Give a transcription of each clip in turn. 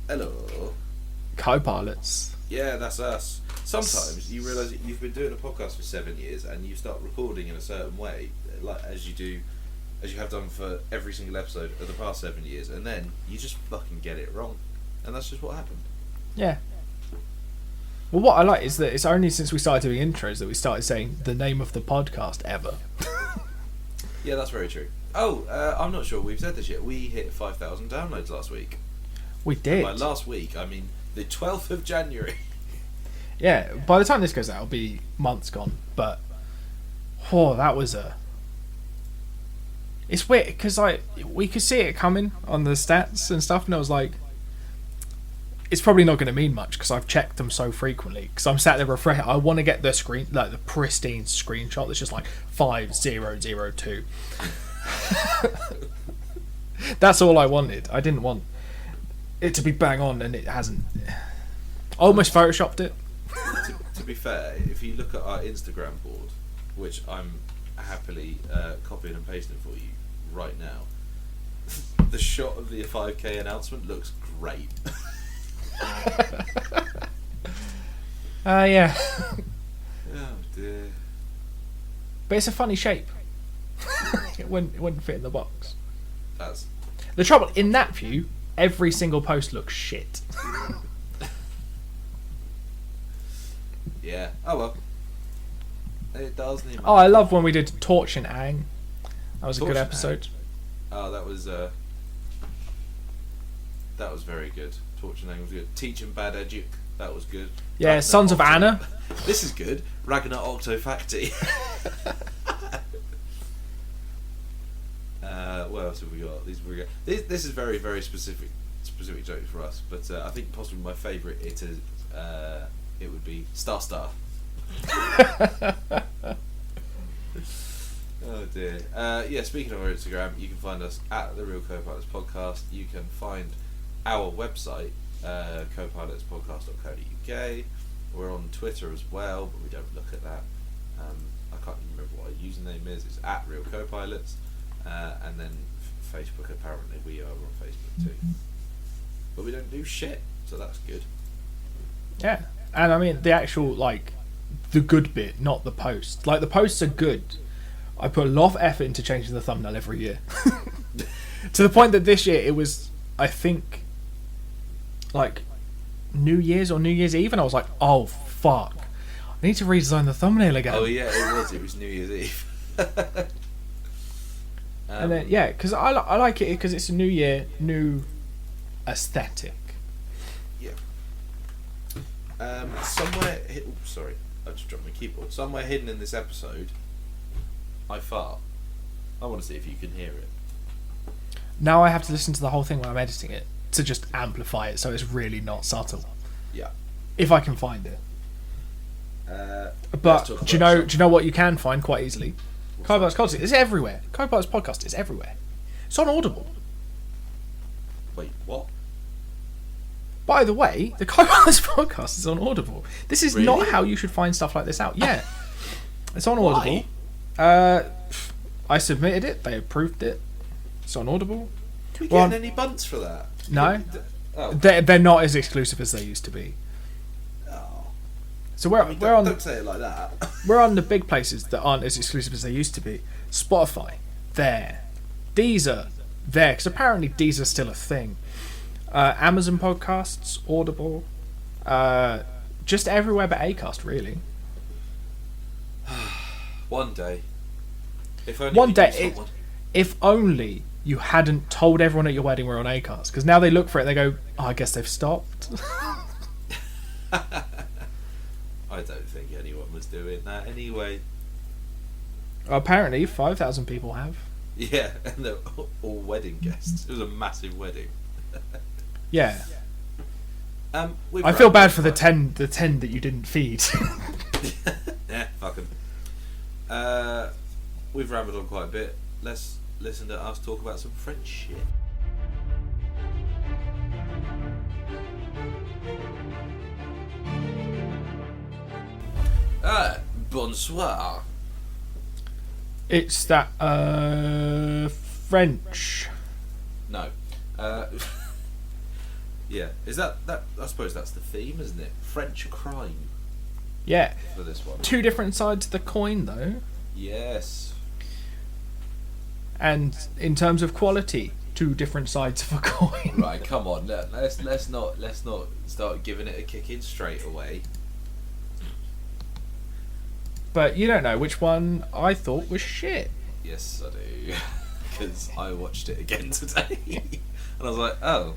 Hello. Co-pilots. Yeah, that's us. Sometimes you realise that you've been doing a podcast for 7 years and you start recording in a certain way, like as you have done for every single episode of the past 7 years, and then you just fucking get it wrong. And that's just what happened. Yeah. Well, what I like is that it's only since we started doing intros that we started saying the name of the podcast ever. Yeah, that's very true. Oh, I'm not sure we've said this yet. We hit 5,000 downloads last week. We did. And by last week, I mean the 12th of January. Yeah, by the time this goes out, it'll be months gone. But, that was a... It's weird, because we could see it coming on the stats and stuff, and I was like, it's probably not going to mean much, because I've checked them so frequently. Because I'm sat there refreshing. I want to get the screen, like the pristine screenshot that's just like 5002. That's all I wanted. I didn't want it to be bang on, and it hasn't. I almost photoshopped it. To be fair, if you look at our Instagram board, which I'm happily copying and pasting for you right now, the shot of the 5K announcement looks great. Yeah. Oh dear. But it's a funny shape. It wouldn't fit in the box. That's the trouble. In that view, every single post looks shit. Yeah. Oh well. It does need. Oh, I love when we did Torch and Aang. That was a good episode. Oh, that was very good. Torch and Aang was good. Teaching Bad Educ, that was good. Yeah, Ragnar Sons of Anna. This is good. Ragnar Octofacti. What else have we got? This is very, very specific jokes for us, but I think possibly my favourite it would be Star. Oh dear. Yeah, speaking of our Instagram, you can find us at The Real Co-Pilots Podcast. You can find our website, copilotspodcast.co.uk. We're on Twitter as well, but we don't look at that. I can't even remember what our username is. It's at Real Co-Pilots. And then Facebook, apparently we are on Facebook too. But we don't do shit, so that's good. Yeah, and I mean the actual the good bit, not the post. Like the posts are good. I put a lot of effort into changing the thumbnail every year. To the point that this year it was, I think, New Year's or New Year's Eve, and I was like, oh fuck, I need to redesign the thumbnail again. Oh yeah, it was New Year's Eve. And then because I like it because it's a new year, new aesthetic. Yeah. Somewhere. Sorry, I just dropped my keyboard. Somewhere hidden in this episode, I fart. I want to see if you can hear it. Now I have to listen to the whole thing when I'm editing it to just amplify it so it's really not subtle. Yeah. If I can find it. But do you know what you can find quite easily? Co-Pilots Podcast is everywhere. Co-Pilots Podcast is everywhere. It's on Audible. Wait, what? By the way, the Co-Pilots Podcast is on Audible. This is Really? not how you should find stuff like this out. Yeah. It's on Audible. I submitted it. They approved it. It's on Audible. Are we getting any bunts for that? No. Oh. They're not as exclusive as they used to be. So we're on. Don't say it like that. We're on the big places that aren't as exclusive as they used to be. Spotify, there. Deezer, there. Because apparently Deezer's still a thing. Amazon Podcasts, Audible, just everywhere but Acast, really. One day. If only. One day. If only you hadn't told everyone at your wedding we're on Acast. Because now they look for it and they go, oh, I guess they've stopped. I don't think anyone was doing that anyway. Apparently 5,000 people have. Yeah, and they're all wedding guests. It was a massive wedding. Yeah. I feel bad for the 10 that you didn't feed. Yeah, fuck 'em. We've rambled on quite a bit. Let's listen to us talk about some French shit. Bonsoir. It's that French. No. Yeah, is that? I suppose that's the theme, isn't it? French crime Yeah. for this one. Two different sides of the coin, though. Yes. And in terms of quality, two different sides of a coin. Right, come on. Let's not start giving it a kick in straight away. But you don't know which one I thought was shit. Yes, I do, because I watched it again today, and I was like, oh,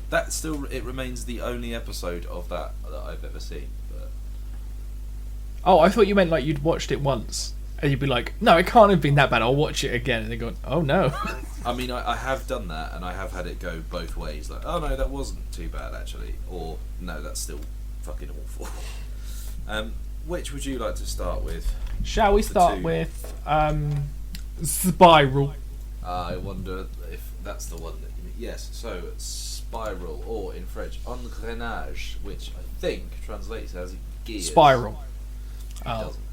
that still it remains the only episode of that I've ever seen. But Oh, I thought you meant like you'd watched it once. And you'd be like, no, it can't have been that bad. I'll watch it again. And they're going, oh no. I mean, I have done that, and I have had it go both ways. Like, oh no, that wasn't too bad actually, or no, that's still fucking awful. Which would you like to start with? Shall we The start two. with Spiral? I wonder if that's the one that. Yes, so Spiral, or in French, engrenage, which I think translates as gears. Spiral. It Oh. doesn't,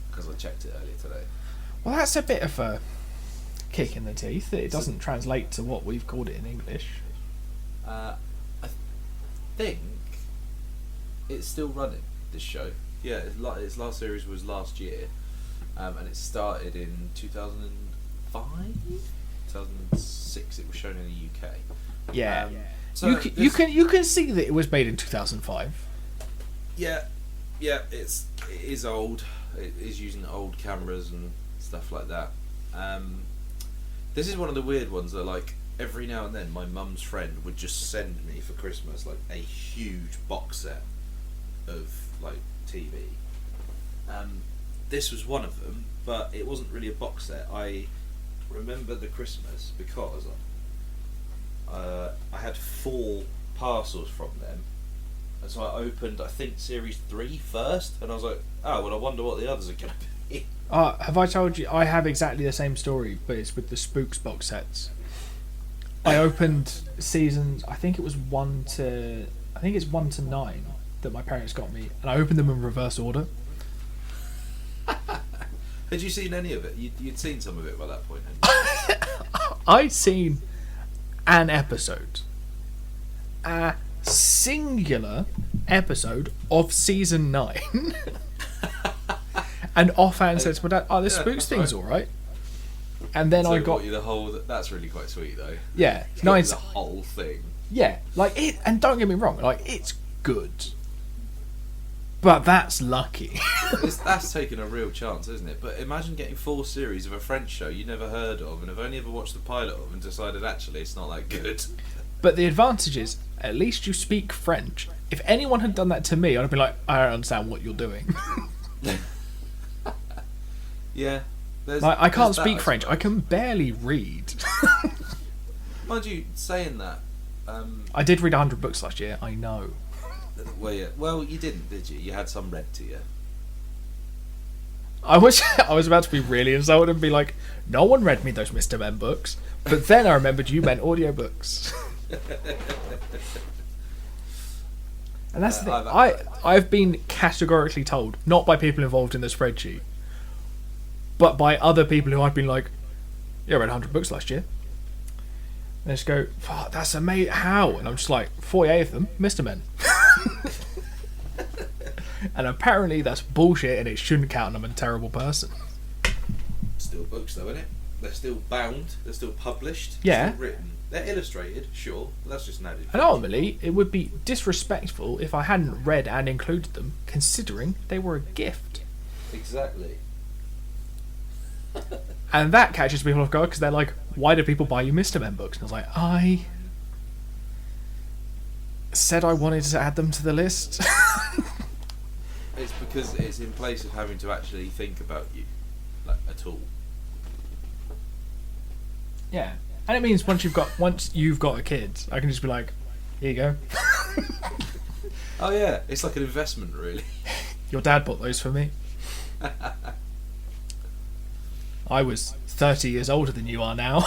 because I checked it earlier today. Well, that's a bit of a kick in the teeth. It doesn't translate to what we've called it in English. I think it's still running, this show. Yeah, its last series was last year, and it started in 2005? 2006 it was shown in the UK. Yeah. So you can see that it was made in 2005. Yeah, it is old. It is using old cameras and stuff like that. This is one of the weird ones that, like, every now and then my mum's friend would just send me for Christmas like a huge box set of like TV. This was one of them, but it wasn't really a box set. I remember the Christmas because I had 4 parcels from them. And so I opened, I think, Series 3 first, and I was like, oh, well, I wonder what the others are going to be. Have I told you? I have exactly the same story, but it's with the Spooks box sets. I opened seasons, I think it's 1 to 9 that my parents got me, and I opened them in reverse order. Had you seen any of it? You'd seen some of it by that point, hadn't you? I'd seen an episode. A singular episode of season 9. And offhand said to my dad, oh, this Yeah, Spooks that's thing's right. alright. And then So I got... you the whole. That's really quite sweet, though. Yeah, Got nice. the whole thing. Yeah, like it, and don't get me wrong, like it's good, but that's lucky. That's taking a real chance, isn't it? But imagine getting 4 series of a French show you never heard of and have only ever watched the pilot of and decided actually it's not that good. But the advantage is, at least you speak French. If anyone had done that to me, I'd have been like, I don't understand what you're doing. Yeah. Like, I can't there's that, speak French. I suppose. can barely read. Mind you, saying that. I did read 100 books last year. I know. Well, you didn't, did you? You had some read to you. I was about to be really insulted and be like, no one read me those Mr. Men books. But then I remembered you meant audiobooks. And that's the thing. I've been categorically told, not by people involved in the spreadsheet, but by other people who I've been like, yeah, I read 100 books last year. And they just go, fuck, that's amazing. How? And I'm just like, 48 of them, Mr. Men. And apparently that's bullshit and it shouldn't count, and I'm a terrible person. Still books, though, innit? They're still bound. They're still published. Yeah. Still written. They're illustrated, sure, but that's just an added. And ultimately, it would be disrespectful if I hadn't read and included them, considering they were a gift. Exactly. And that catches people off guard because they're like, why do people buy you Mr. Men books? And I was like, I said I wanted to add them to the list. It's because it's in place of having to actually think about you, like, at all. Yeah. And it means once you've got a kid, I can just be like, here you go. Oh yeah, it's like an investment, really. Your dad bought those for me. I was 30 years older than you are now.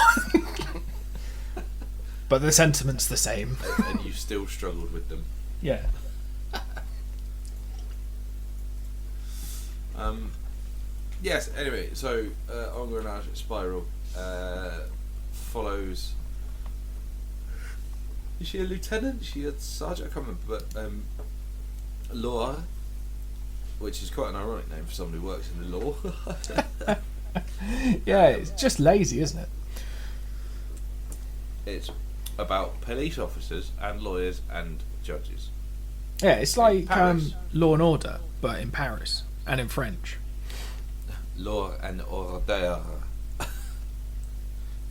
But the sentiment's the same. And you still struggled with them. Yeah. Yes. Anyway, so Engrenage Spiral follows Is she a lieutenant? Is she a sergeant? I can't remember. But Laura, which is quite an ironic name for someone who works in the law. Yeah, it's just lazy, isn't it? It's about police officers and lawyers and judges. Yeah, it's like Paris. Law and Order, but in Paris and in French. Law and order.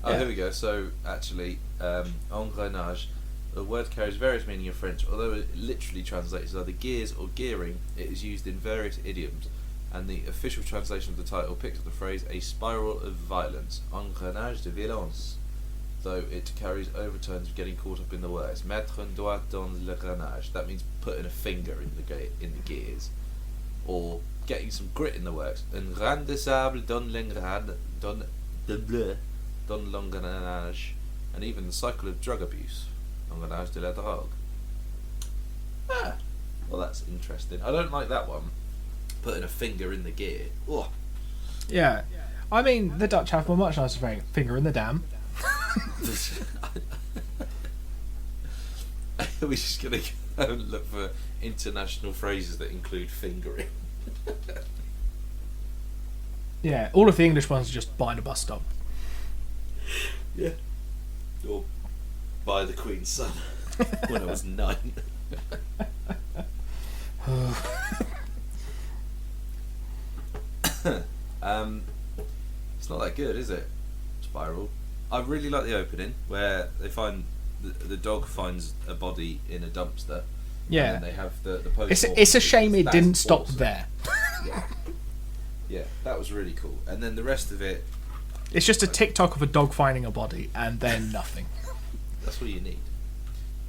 Oh, Yeah. here we go. So, actually, engrenage, the word carries various meanings in French. Although it literally translates as either gears or gearing, it is used in various idioms, and the official translation of the title picks up the phrase a spiral of violence, engrenage de violence, though it carries overtones of getting caught up in the words. Mettre un doigt dans l'engrenage. That means putting a finger in the gears, or getting some grit in the works. Un grain de sable dans l'engrenage, and even the cycle of drug abuse. Engrenage de la drogue. Ah, well, that's interesting. I don't like that one. Putting a finger in the gear. Oh. Yeah. I mean, the Dutch have a much nicer thing. Finger in the dam. We're just gonna go and look for international phrases that include fingering. Yeah, all of the English ones are just behind a bus stop. Yeah. Or by the Queen's son when I was 9. It's not that good, is it? Spiral. I really like the opening where they find the dog finds a body in a dumpster. Yeah. And then they have the post. It's a shame it That's didn't stop awesome. there. Yeah. Yeah, that was really cool. And then the rest of it, It's just a TikTok of a dog finding a body and then nothing. that's what you need.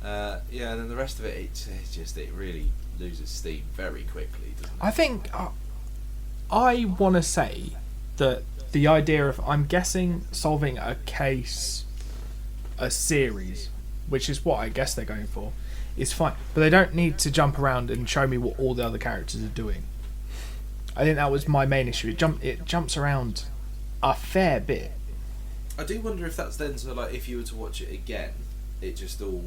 Yeah, and then the rest of it, it really loses steam very quickly, doesn't it? I think I want to say that the idea of, I'm guessing, solving a case, a series, which is what I guess they're going for, is fine. But they don't need to jump around and show me what all the other characters are doing. I think that was my main issue. It jumps around a fair bit. I do wonder if that's then, so like if you were to watch it again, it just all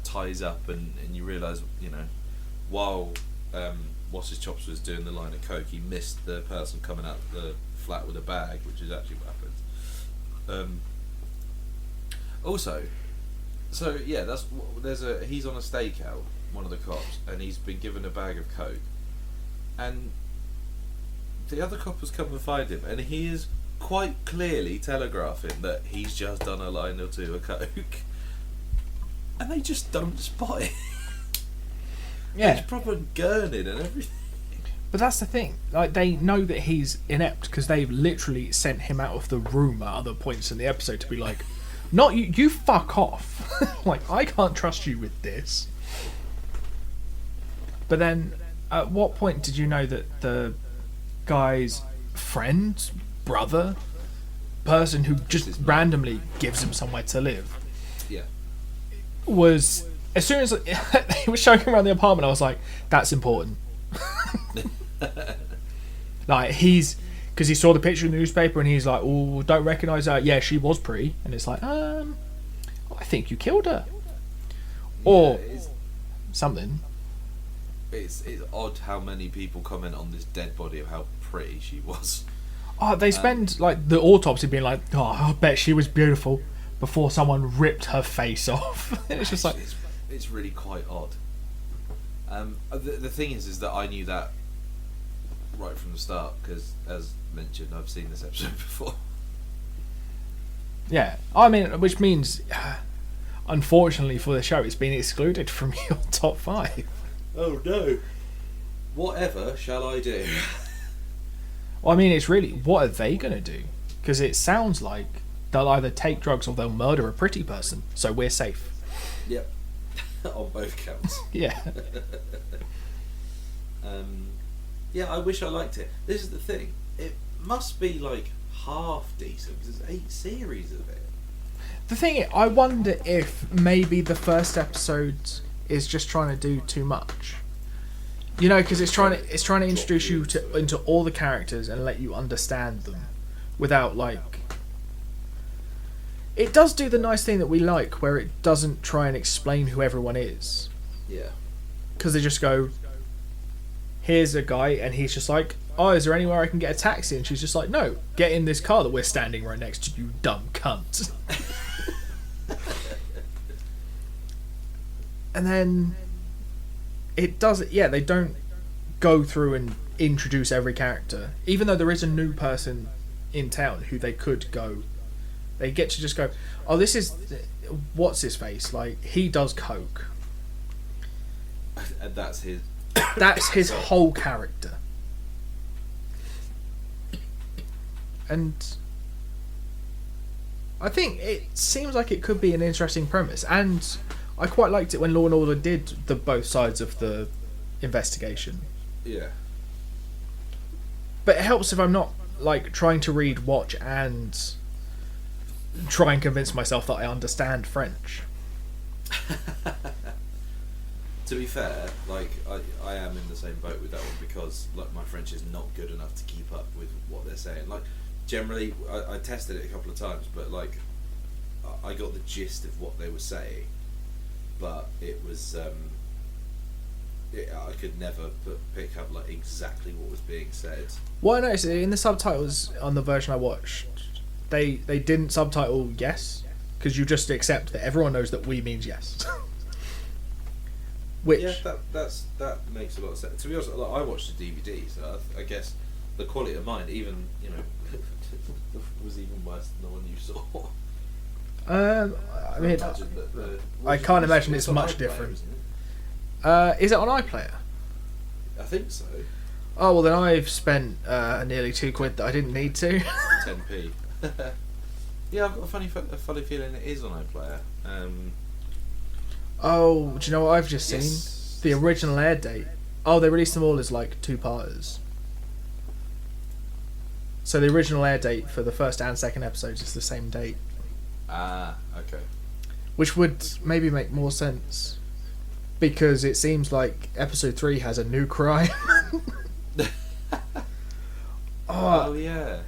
ties up and you realise, while What's His Chops was doing the line of coke, he missed the person coming out the flat with a bag, which is actually what happens. Also, so yeah, he's on a stakeout, one of the cops, and he's been given a bag of coke, and the other cop has come and find him, and he is quite clearly telegraphing that he's just done a line or two of coke, and they just don't spot it. Yeah. It's proper gurning and everything. But that's the thing. Like, they know that he's inept because they've literally sent him out of the room at other points in the episode to be like, not you, you fuck off. Like, I can't trust you with this. But then, at what point did you know that the guy's friend, brother, person who just randomly gives him somewhere to live Yeah. was, as soon as he was showing him around the apartment, I was like, that's important. Like, because he saw the picture in the newspaper and he's like, oh, don't recognise her. Yeah, she was pretty. And it's like, I think you killed her. Or something. It's odd how many people comment on this dead body of how pretty she was. Oh, they spend like the autopsy being like, oh, I bet she was beautiful, before someone ripped her face off. It's just like, it's really quite odd. The thing is that I knew that right from the start because, as mentioned, I've seen this episode before. yeah. I mean, which means, unfortunately for the show, it's been excluded from your top 5. Oh no! Whatever shall I do? Well, I mean, it's really, what are they going to do? Because it sounds like they'll either take drugs or they'll murder a pretty person, so we're safe. Yep. On both counts. Yeah. Yeah, I wish I liked it. This is the thing. It must be like half decent because there's 8 series of it. The thing is, I wonder if maybe the first episode is just trying to do too much. You know, because it's trying to introduce you into all the characters and let you understand them without, like, It does do the nice thing that we like, where it doesn't try and explain who everyone is. Yeah. Because they just go, here's a guy, and he's just like, oh, is there anywhere I can get a taxi? And she's just like, no, get in this car that we're standing right next to, you dumb cunt. And then it does, yeah, they don't go through and introduce every character. Even though there is a new person in town who they could go, they get to just go, oh, this is, what's his face? Like, he does coke. And that's his... That's his whole character. And I think it seems like it could be an interesting premise. And I quite liked it when Law and Order did the both sides of the investigation. Yeah. But it helps if I'm not like trying to read, watch, and try and convince myself that I understand French. To be fair, like I am in the same boat with that one because like my French is not good enough to keep up with what they're saying. Like generally, I tested it a couple of times, but like I got the gist of what they were saying, but it was I could never pick up like exactly what was being said. What I noticed in the subtitles on the version I watched, they didn't subtitle yes, because you just accept that everyone knows that we means yes. Which yeah, that makes a lot of sense. To be honest, like, I watched the DVD, so I guess the quality of mine, even was even worse than the one you saw. I mean, I can't imagine it's much different. Is it on iPlayer? I think so. Oh well, then I've spent nearly £2 that I didn't need to. 10p. Yeah, I've got a funny feeling it is on iPlayer. Oh, do you know what I've just Yes. seen? The original air date. Oh, they released them all as like 2-parters. So the original air date for the first and second episodes is the same date. Ah, okay. Which would maybe make more sense. Because it seems like episode 3 has a new crime. Oh yeah.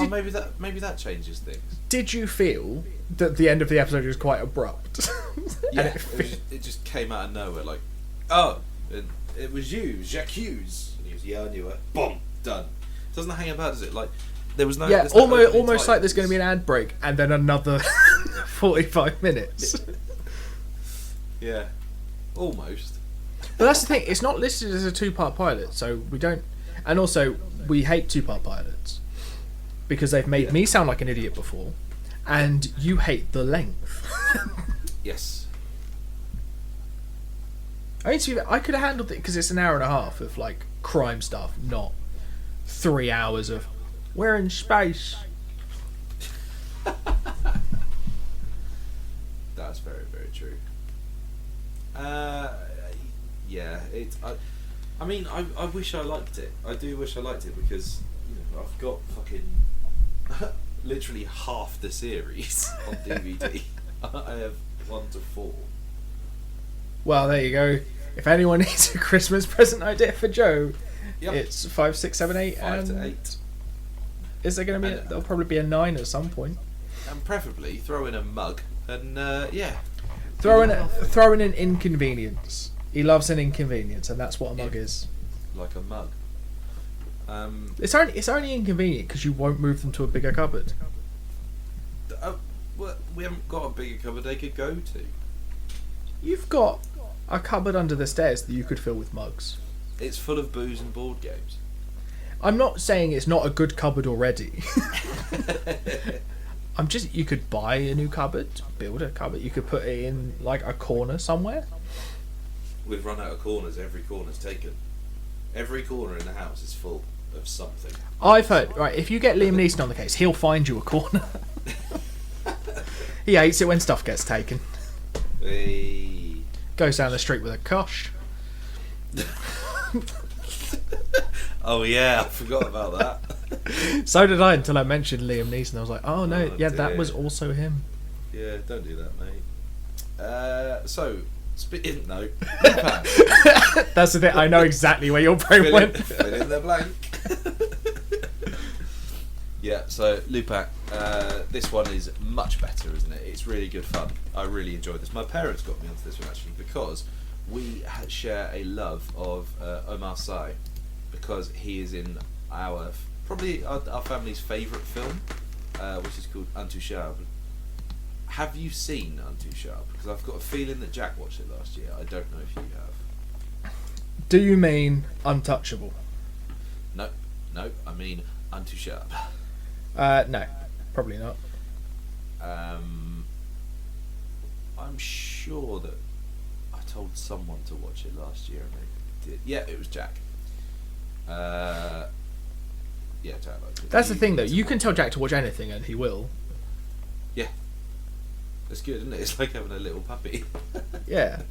Maybe maybe that changes things. Did you feel that the end of the episode was quite abrupt? Yeah, And it just came out of nowhere. Like, oh, it was you, Jacques Hughes. And he was, yeah, I knew it. Boom, done. It doesn't hang about, does it? Like, there was no. yeah, there's no opening almost like there's going to be an titles. ad break and then another 45 minutes. Yeah, almost. But that's the thing, it's not listed as a 2-part pilot, so we don't... And also, we hate 2-part pilots. Because they've made me sound like an idiot before, and you hate the length. Yes. I mean, I could have handled it because it's an hour and a half of, like, crime stuff, not 3 hours of, we're in space. That's very, very true. Yeah, I mean, I wish I liked it. I do wish I liked it because I've got fucking literally half the series on DVD. I have 1 to 4. Well, there you go. If anyone needs a Christmas present idea for Joe, Yep. it's 5, 6, 7, 8, 5 and to 8. is there going to be? There'll probably be a 9 at some point. And preferably throw in a mug and yeah. Throw in an inconvenience. He loves an inconvenience, and that's what a mug is. Like a mug. It's only inconvenient because you won't move them to a bigger cupboard. Well, we haven't got a bigger cupboard they could go to. You've got a cupboard under the stairs that you could fill with mugs. It's full of booze and board games. I'm not saying it's not a good cupboard already. You could buy a new cupboard, build a cupboard. You could put it in like a corner somewhere. We've run out of corners. Every corner's taken. Every corner in the house is full of something. I've heard, right, if you get Liam Neeson on the case, he'll find you a corner. He hates it when stuff gets taken. Hey. Goes down the street with a kosh. Oh yeah, I forgot about that. So did I until I mentioned Liam Neeson. I was like, oh no, Oh, yeah, that dear. was also him. Yeah, don't do that, mate. So, no. Lupin. That's the thing, I know exactly where your brain went. Fill in the blank. Yeah, so Lupin. this one is much better, isn't it? It's really good fun. I really enjoyed this. My parents got me onto this one actually because we share a love of Omar Sy, because he is in probably our family's favourite film, which is called Intouchable. Have you seen Intouchable? Because I've got a feeling that Jack watched it last year. I don't know if you have. Do you mean Untouchable? No, I mean Intouchable. No, probably not. I'm sure that I told someone to watch it last year and they did. Yeah, it was Jack. Yeah, Jack liked it. That's the thing, though. You can tell Jack to watch anything, and he will. Yeah. That's good, isn't it? It's like having a little puppy. Yeah.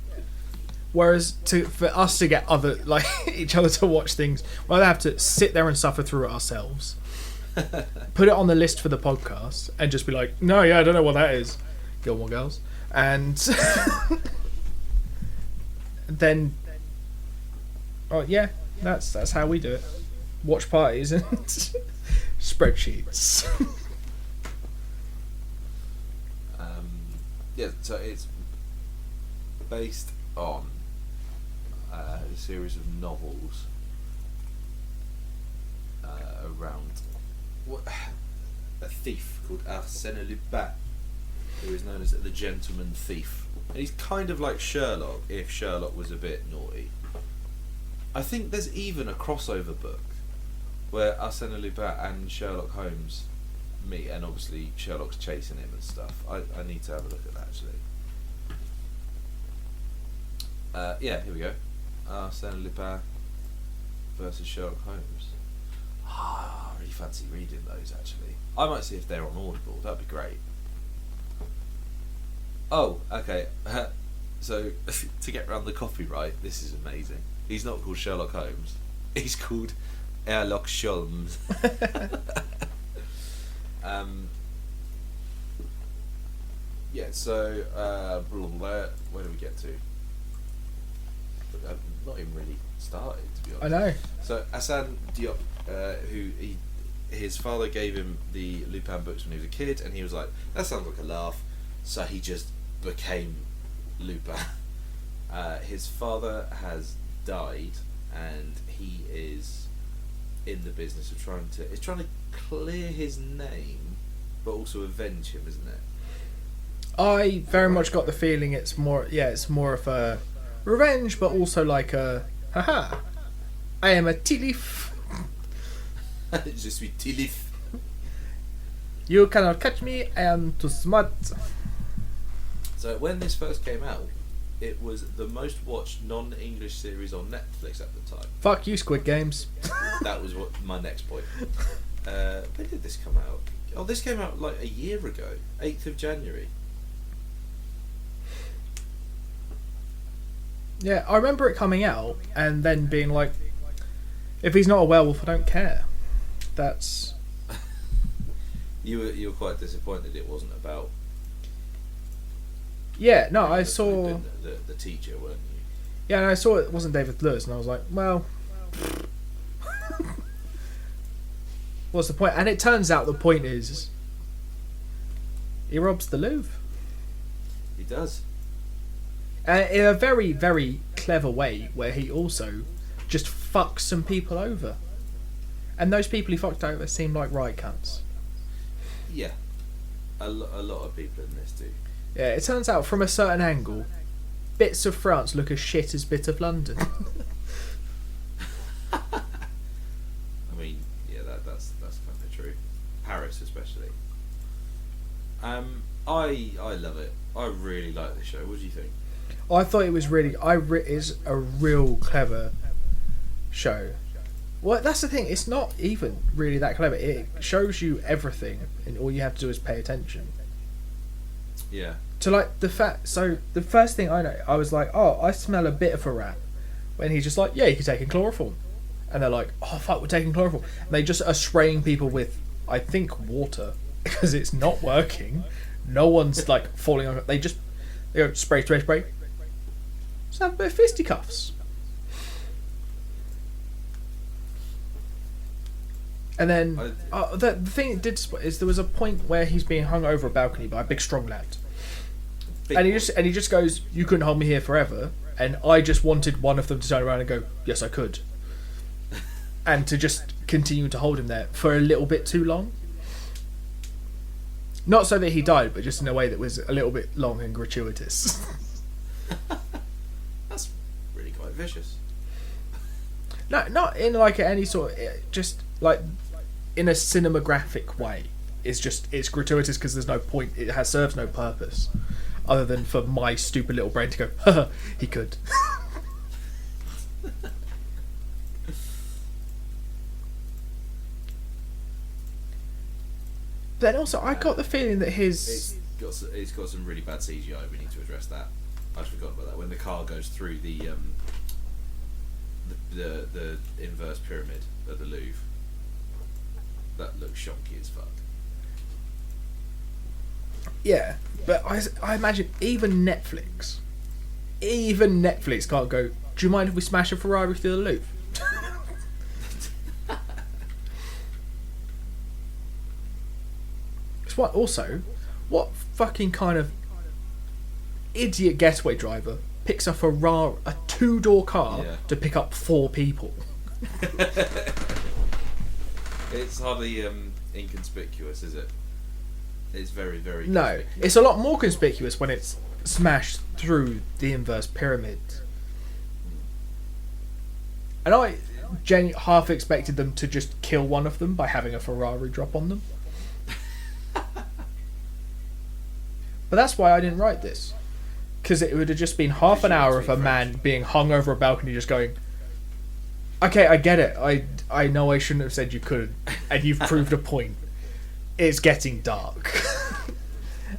Whereas for us to get each other to watch things, we'll either have to sit there and suffer through it ourselves, put it on the list for the podcast, and just be like, no, yeah, I don't know what that is. Gilmore Girls. And then, oh yeah, that's how we do it. Watch parties and spreadsheets. Yeah, so it's based on a series of novels around a thief called Arsène Lupin, who is known as the Gentleman Thief. And he's kind of like Sherlock, if Sherlock was a bit naughty. I think there's even a crossover book where Arsène Lupin and Sherlock Holmes meet, and obviously Sherlock's chasing him and stuff. I need to have a look at that actually. Yeah, here we go. Arsène Lupin versus Sherlock Holmes. I really fancy reading those actually. I might see if they're on Audible, that'd be great. Oh, okay. So, to get around the copyright, this is amazing. He's not called Sherlock Holmes. He's called Sherlock Sholmes. Yeah, so, blah, blah, blah. Where do we get to? I've not even really started, to be honest. I know. So, Hassan Diop, his father gave him the Lupin books when he was a kid, and he was like, that sounds like a laugh. So he just became Lupin. His father has died, and he is in the business of trying to clear his name, but also avenge him, isn't it? I very much got the feeling it's more of a revenge, but also like a haha, I am a tilif. Je suis tilif. You cannot catch me, I am too smart. So when this first came out, it was the most watched non-English series on Netflix at the time. Fuck you, Squid Games. That was my next point. When did this come out? Oh, this came out like a year ago, 8th of January. Yeah, I remember it coming out and then being like, if he's not a werewolf, I don't care. That's... You were quite disappointed it wasn't about... Yeah, no, I saw... The teacher, weren't you? Yeah, and I saw it wasn't David Lewis, and I was like, well... what's the point? And it turns out the point is... he robs the Louvre. He does. In a very, very clever way, where he also just fucks some people over. And those people he fucked over seem like right cunts. Yeah. A lot of people in this do. Yeah, it turns out from a certain angle, bits of France look as shit as bits of London. I mean, yeah, that's kind of true. Paris, especially. I love it. I really like this show. What do you think? I thought it was really... it's a real clever show. Well, that's the thing. It's not even really that clever. It shows you everything, and all you have to do is pay attention. Yeah. To like the fact... So, the first thing I know, I was like, oh, I smell a bit of a rat. When he's just like, yeah, you can take in chloroform. And they're like, oh, fuck, we're taking chloroform. And they just are spraying people with, I think, water. Because it's not working. No one's, like, falling on... They go, spray. Just have a bit of fisticuffs. And then the thing it did is there was a point where he's being hung over a balcony by a big strong lad, and he just goes, "You couldn't hold me here forever," and I just wanted one of them to turn around and go, "Yes, I could," and to just continue to hold him there for a little bit too long. Not so that he died, but just in a way that was a little bit long and gratuitous. That's really quite vicious. No, not in like any sort. Just like in a cinematographic way. It's gratuitous because there's no point. It serves no purpose, other than for my stupid little brain to go, "Haha, he could." Then also, I got the feeling that it's got some really bad CGI. We need to address that. I forgot about that. When the car goes through the inverse pyramid at the Louvre, that looks shonky as fuck. Yeah, but I imagine even Netflix can't go, "Do you mind if we smash a Ferrari through the Louvre?" What fucking kind of idiot getaway driver picks a Ferrari, a 2-door car, to pick up 4 people? It's hardly inconspicuous, is it? It's very, very No, it's a lot more conspicuous when it's smashed through the inverse pyramid. And I half expected them to just kill one of them by having a Ferrari drop on them. But that's why I didn't write this. Because it would have just been half an hour of a man being hung over a balcony just going, "Okay, I get it. I know I shouldn't have said you could, and you've proved a point. It's getting dark."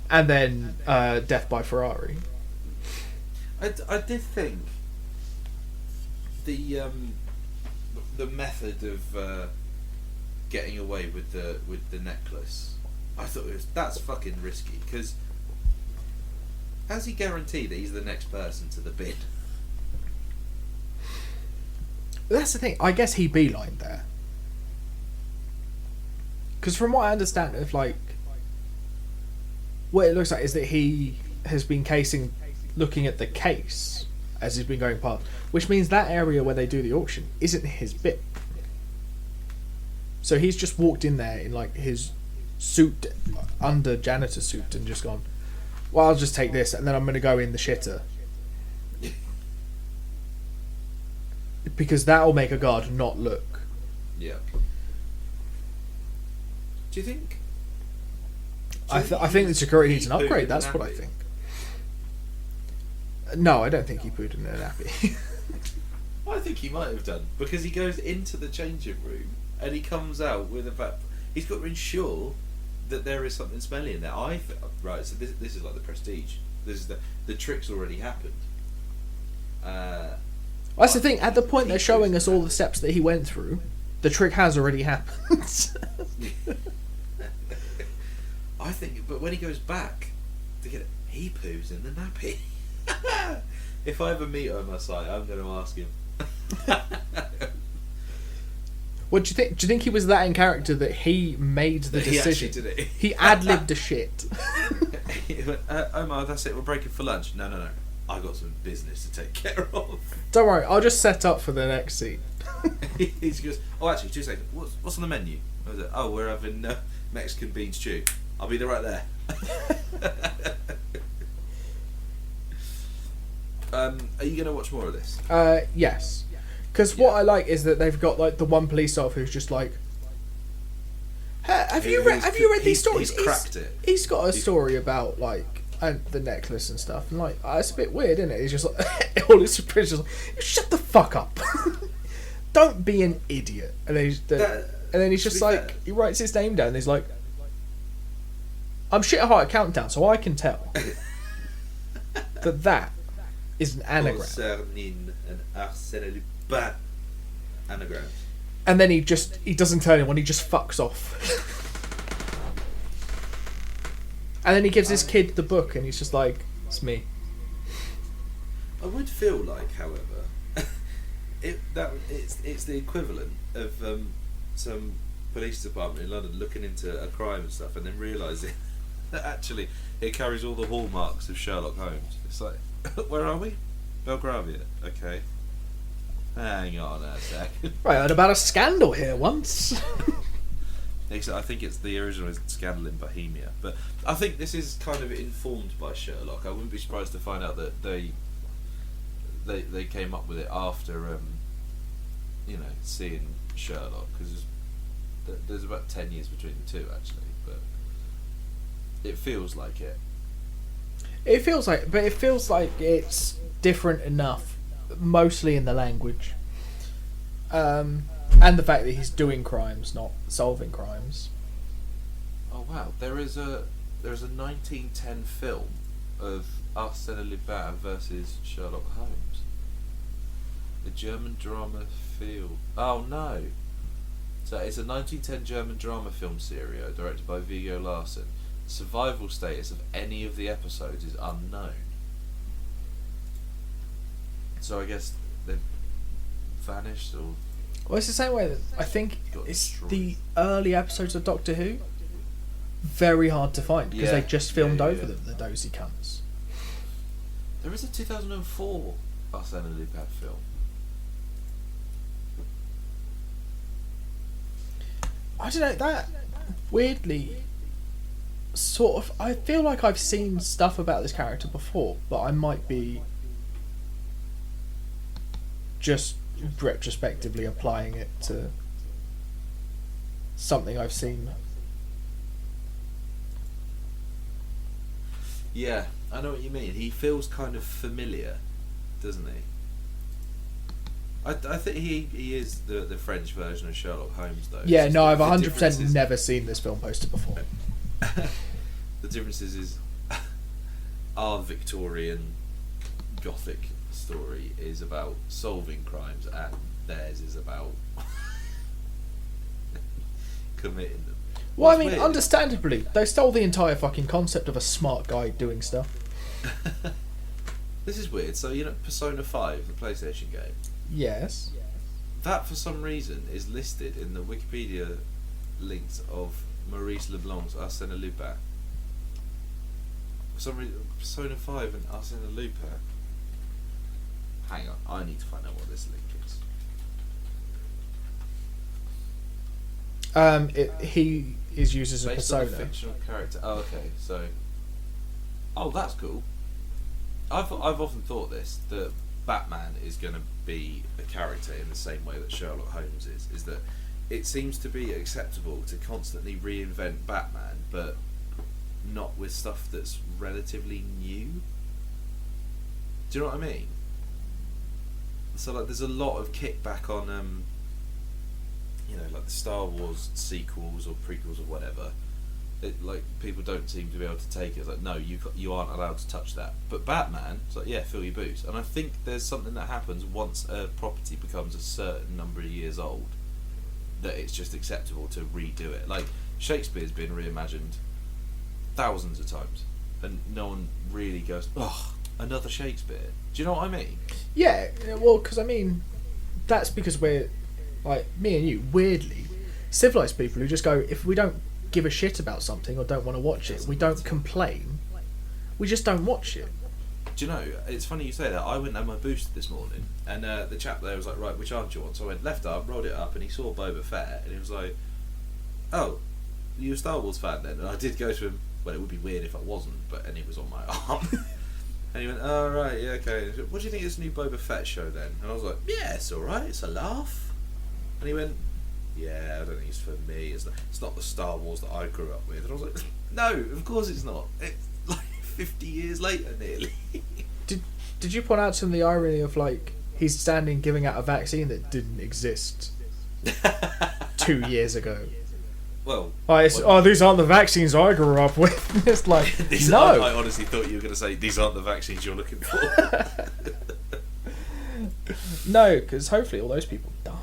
And then death by Ferrari. I did think the method of getting away with the necklace, I thought that's fucking risky, because how's he guarantee that he's the next person to the bin? That's the thing. I guess he beelined there. Because from what I understand of, like, what it looks like is that he has been looking at the case as he's been going past, which means that area where they do the auction isn't his bit. So he's just walked in there in, like, his suit, under janitor suit, and just gone, "Well, I'll just take this, and then I'm going to go in the shitter." Because that'll make a guard not look. Yeah. Do you think? I think the security needs an upgrade. That's what I think. No, I don't think he pooed in a nappy. I think he might have done, because he goes into the changing room and he comes out with he's got to ensure that there is something smelly in there. Right. So this is like the Prestige. This is the trick's already happened. That's the thing. At the point they're showing us all the steps that he went through, the trick has already happened. I think, but when he goes back to get it, he poos in the nappy. If I ever meet him, I'm going to ask him. What do you think? Do you think he was that in character that he made the decision? He actually did it. He ad-libbed the shit. He went, "Omar, that's it. We're breaking for lunch." No. I got some business to take care of. Don't worry, I'll just set up for the next scene. He goes, "Oh, actually, 2 seconds. What's on the menu?" I was like, "Oh, we're having Mexican bean stew. I'll be there right there." Are you going to watch more of this? Yes. Because what I like is that they've got, like, the one police officer who's just like, "Hey, have you read these stories?" He's cracked it. He's got a story about, like, the necklace and stuff, and, like, it's a bit weird, isn't it? He's just like, all his superiors like, "Shut the fuck up. Don't be an idiot." And then he's just like, he writes his name down and he's like, "I'm shit hot at Countdown, so I can tell that is an anagram." Concerning an Arsène Lupin anagram. And then he doesn't tell anyone, he just fucks off. And then he gives his kid the book and he's just like, "It's me." I would feel like, however, it's the equivalent of some police department in London looking into a crime and stuff, and then realising that actually it carries all the hallmarks of Sherlock Holmes. It's like, where are we? Belgravia. Okay. Hang on a second. Right, I heard about a scandal here once. Except I think it's the original is Scandal in Bohemia, but I think this is kind of informed by Sherlock. I wouldn't be surprised to find out that they came up with it after seeing Sherlock, because there's about 10 years between the two actually, but it feels like it. It feels like it's different enough, mostly in the language, and the fact that he's doing crimes, not solving crimes. Oh wow! There is a 1910 film of Arsène Lupin versus Sherlock Holmes. The German drama film. Oh no! So it's a 1910 German drama film series directed by Viggo Larsen. Survival status of any of the episodes is unknown. So I guess they've vanished, or... Well, it's the same way that I think it's the early episodes of Doctor Who. Very hard to find because they just filmed over them, the dozy cunts. There is a 2004 Arsène Lupin film. I don't know, that weirdly sort of... I feel like I've seen stuff about this character before, but I might be just retrospectively applying it to something I've seen. Yeah, I know what you mean. He feels kind of familiar, doesn't he? I think he is the French version of Sherlock Holmes, though. Yeah, no, I've 100% never seen this film poster before. The difference is our Victorian Gothic story is about solving crimes, and theirs is about committing them. Well, I mean, understandably, they stole the entire fucking concept of a smart guy doing stuff. This is weird. So, Persona 5, the PlayStation game. Yes. That, for some reason, is listed in the Wikipedia links of Maurice Leblanc's Arsène Lupin. For some reason, Persona 5 and Arsène Lupin. Hang on, I need to find out what this link is. He is used as a Based on persona. a fictional character. Oh, okay. So, that's cool. I've often thought this, that Batman is going to be a character in the same way that Sherlock Holmes is that it seems to be acceptable to constantly reinvent Batman, but not with stuff that's relatively new. Do you know what I mean? So like, there's a lot of kickback on like the Star Wars sequels or prequels or whatever. Like, people don't seem to be able to take it. It's like, no, you aren't allowed to touch that. But Batman, it's like, yeah, fill your boots. And I think there's something that happens once a property becomes a certain number of years old, that it's just acceptable to redo it. Like, Shakespeare's been reimagined thousands of times, and no one really goes, oh, another Shakespeare. Do you know what I mean? Yeah, well, because I mean, that's because we're, like, me and you, weirdly, civilised people who just go, if we don't give a shit about something or don't want to watch it, we don't complain, we just don't watch it. Do you know, it's funny you say that. I went and had my boost this morning, and the chap there was like, right, which arm do you want? So I went left arm, rolled it up, and he saw Boba Fett, and he was like, oh, you're a Star Wars fan then? And I did go to him, well, it would be weird if I wasn't, and he was on my arm. And he went, oh, right, yeah, okay. And I said, what do you think of this new Boba Fett show then? And I was like, yeah, it's alright, it's a laugh. And he went, yeah, I don't think it's for me. It's not the Star Wars that I grew up with. And I was like, no, of course it's not. It's like 50 years later, nearly. Did you point out to him the irony of, like, he's standing giving out a vaccine that didn't exist 2 years ago? Well, these aren't the vaccines I grew up with. It's like, no. I honestly thought you were going to say, these aren't the vaccines you're looking for. No, because hopefully all those people die.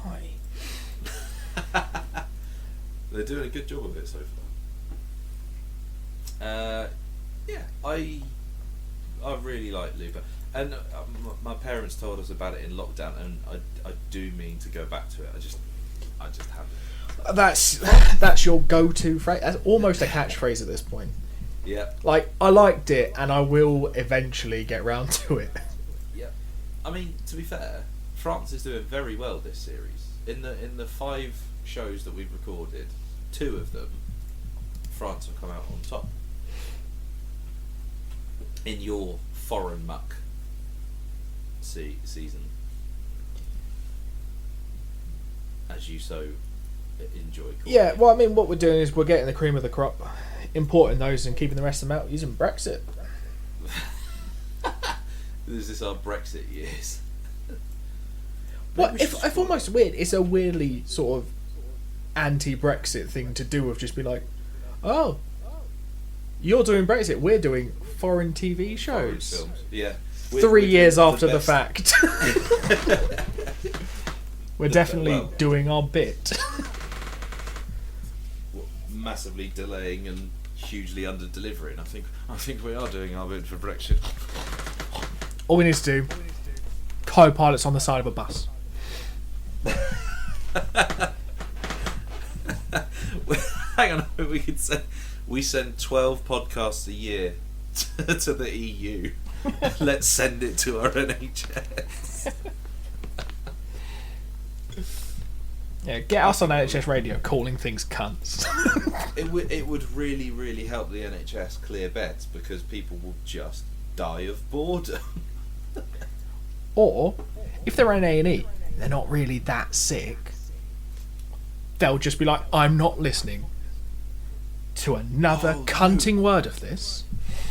They're doing a good job of it so far. Yeah, I really like Lupin, and my parents told us about it in lockdown, and I do mean to go back to it. I just haven't. That's your go-to phrase. That's almost a catchphrase at this point. Yeah. Like, I liked it, and I will eventually get round to it. Yeah. I mean, to be fair, France is doing very well this series. In the 5 shows that we've recorded, 2 of them, France have come out on top. In your foreign muck season, as you so enjoy calling Yeah, it. well, I mean, what we're doing is we're getting the cream of the crop, importing those and keeping the rest of them out using Brexit. Is this our Brexit years? Well, if almost weird, it's a weirdly sort of anti-Brexit thing to do, of just be like, oh, you're doing Brexit, we're doing foreign TV Foreign shows. films. Yeah. 3 years doing after the best. fact. We're definitely doing our bit. Massively delaying and hugely under delivering. I think we are doing our bit for Brexit. All we need to do, co-pilots on the side of a bus. Hang on, we send 12 podcasts a year to the EU. Let's send it to our NHS. Yeah, get us on NHS radio calling things cunts. It would really, really help the NHS clear beds, because people will just die of boredom. Or, if they're in A&E, they're not really that sick. They'll just be like, I'm not listening to another cunting word of this.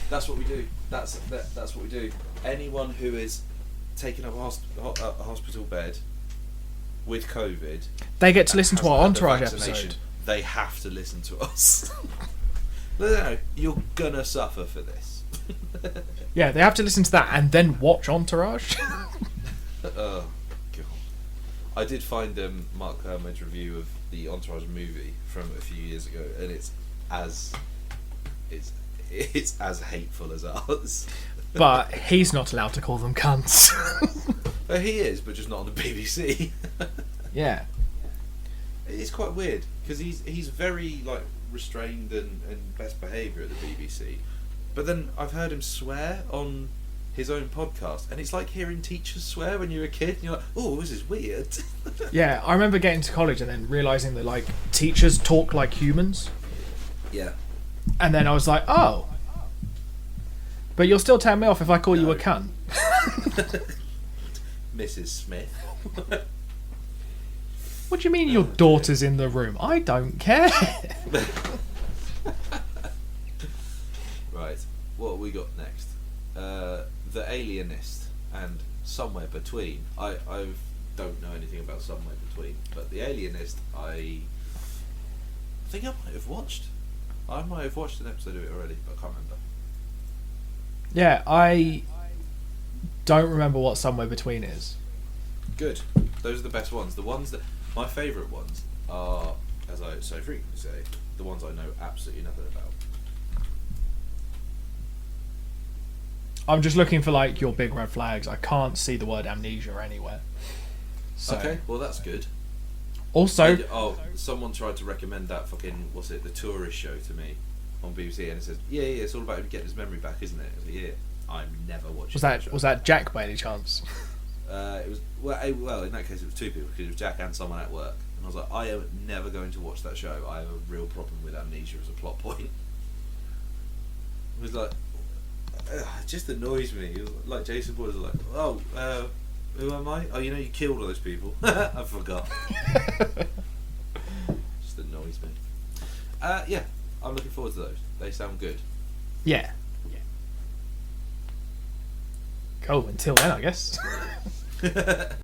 That's what we do. That's what we do. Anyone who is taking up a hospital bed with COVID, They get to listen to our hasn't had Entourage the vaccination, episode. They have to listen to us. No, you're gonna suffer for this. Yeah, they have to listen to that and then watch Entourage. Oh god! I did find Mark Kermod's review of the Entourage movie from a few years ago, and it's as hateful as ours. But he's not allowed to call them cunts. He is, but just not on the BBC. Yeah. It's quite weird, because he's very like restrained and best behaviour at the BBC, but then I've heard him swear on his own podcast, and it's like hearing teachers swear when you're a kid, and you're like, oh, this is weird. Yeah, I remember getting to college and then realising that, like, teachers talk like humans. Yeah. And then I was like, oh. But you'll still turn me off if I call you a No. cunt. Mrs. Smith. What do you mean your daughter's in the room? I don't care. Right, what have we got next? The Alienist and Somewhere Between. I don't know anything about Somewhere Between, but The Alienist, I think I might have watched. I might have watched an episode of it already, but I can't remember. Yeah, I don't remember what Somewhere Between is. Good. Those are the best ones. The ones that... My favourite ones are, as I so frequently say, the ones I know absolutely nothing about. I'm just looking for, like, your big red flags. I can't see the word amnesia anywhere. So. Okay, well that's good. Also... Someone tried to recommend that fucking, what's it, The Tourist Show to me on BBC, and it says, yeah, it's all about him getting his memory back, isn't it? I was like, yeah, I'm never watching that show. Was that Jack by any chance? It was well. In that case, it was 2 people, because it was Jack and someone at work. And I was like, I am never going to watch that show. I have a real problem with amnesia as a plot point. It was like, it just annoys me. It was like Jason Bourne was like, oh, who am I? Oh, you know, you killed all those people. I forgot. Just annoys me. Yeah, I'm looking forward to those. They sound good. Yeah. Cool, until then, I guess.